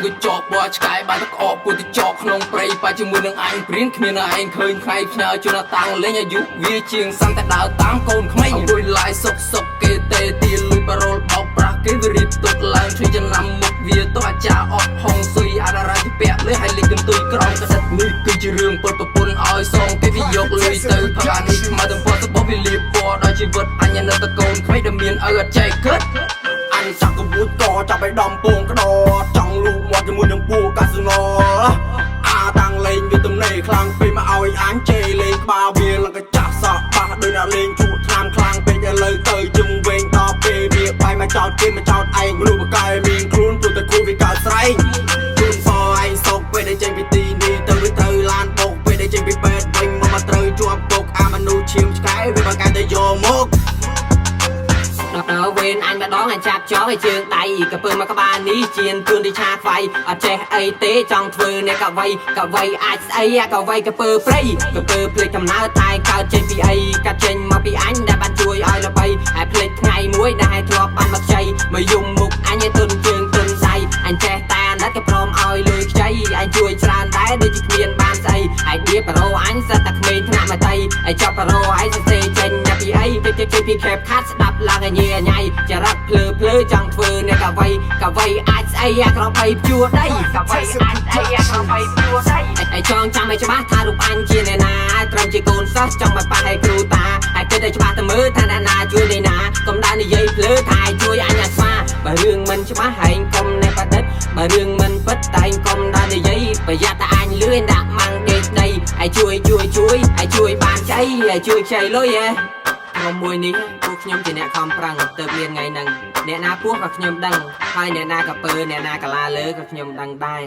ก็จอกบ่ឆ្កែបានតកអពុទ្ធចកក្នុងព្រៃបាជាមួយនឹងអញព្រៀនគ្មានឯងឃើញថ្ងៃផ្ញើជូនតាំងលេងអាយុវាជាងសាំងតែដើរតាមកូនក្មេងអង្គុយឡាយសុកគេទេទីលុយបារ៉ូលបោកប្រាស់គេវារៀបទុកឡើងជួយចំណាំមុខវាទៅអាចារ្យអត់ហងស៊ុយអរាធិពាក់លើឲ្យលេខកន្ទុយក្រោមកសិតនេះគឺជារឿងពុតប្រពន្ធឲ្យសងគេវាយកលុយទៅផានេះមកទាំងពណ៌សបោះវាលៀបពណ៌ដល់ជីវិតអញនៅតកូនក្មេងដែលមានឪអត់ចែកគិតអញចាក់កបួចកចាប់ឲ្យដំពងក្តោចង់លូកមកជាមួយនឹងពូកាសណូអាតាំងលេងវាទំនេរខ្លាំងពេកមកឲ្យអញជេរលេងក្បាលវាឡើងក៏ចាស់សក់បាសដោយអ្នកលេងជក់ថ្នាំខ្លាំងពេកឥឡូវទៅជឹងវែងដល់ពេលវាបាយមកចោតគេមកចោតឯងមនុស្សបកែមានខ្លួនព្រោះតែគូវាកើតស្រែងជូនសអឯងសោកពេលដែលចេញពីទីនេះទៅឡានបោកពេលដែលចេញពីពេទ្យវិញមកត្រូវជាប់គុកអាមនុស្សឈាមឆ្កែវាបកែតែយកមកដល់វេនអញម្ដងអញចាប់ចោលឲ្យជើងដៃក៏ពើមកក្បាលនេះជៀនទួនទីឆាខ្វៃអត់ចេះអីទេចង់ធ្វើអ្នកកវីអាចស្អីកវីក៏ពើព្រៃក៏ពើភ្លេចកំណើតតែកើតចេញពីអីកាត់ចេញមកពីអញដែលបានជួយឲ្យល្បីហើយភ្លេចថ្ងៃមួយដែលធ្លាប់បានមកខ្ចីមកយំមុខអញឲ្យទុនជើងទុនដៃអញចេះតែអាណិតក៏ព្រមឲ្យលុយខ្ចីអញជួយច្រើនដែរដូចជាគ្មានបានស្អីហើយដៀបប្រូអញសិតតែក្មេងថ្នាក់មកតៃហើយចាប់ប្រូឯងសរសេរចេញពីអីទៅពីខេបខាត់ស្ដាប់ឡើងឲ្យញ៉ៃញ៉ៃចរិតភ្លើចង់ធ្វើអ្នកកវីអាចស្អីក្របីព្យួរដីកវីអាចស្អីក្របីព្យួរដីហើយចង់ចាំឲ្យច្បាស់ថារូបអញជាអ្នកណាត្រឹមជាកូនសិស្សចង់មកប៉ះឲ្យគ្រូតាហើយគិតឲ្យច្បាស់ទៅមើលថាអ្នកណាជួយអ្នកណាកុំដើរនិយាយភ្លើថាជួយអញអាស្វាបើរឿងមិនច្បាស់ហែងកុំអ្នកបដិទ្ធបើរឿងមិនពិតតែងកុំដើរនិយាយប្រយ័ត្នតែអញលឿនដាក់ម៉ាំងដេកដីហើយជួយបានចៃហើយជួយខ្ចីលុយក្នុងមួយនេះពួកខ្ញុំជាអ្នកខំប្រឹងទៅមានថ្ងៃហ្នឹងអ្នកណាពោះក៏ខ្ញុំដឹងហើយអ្នកណាក៏ពើអ្នកណាកាឡាលើក៏ខ្ញុំដឹងដែរ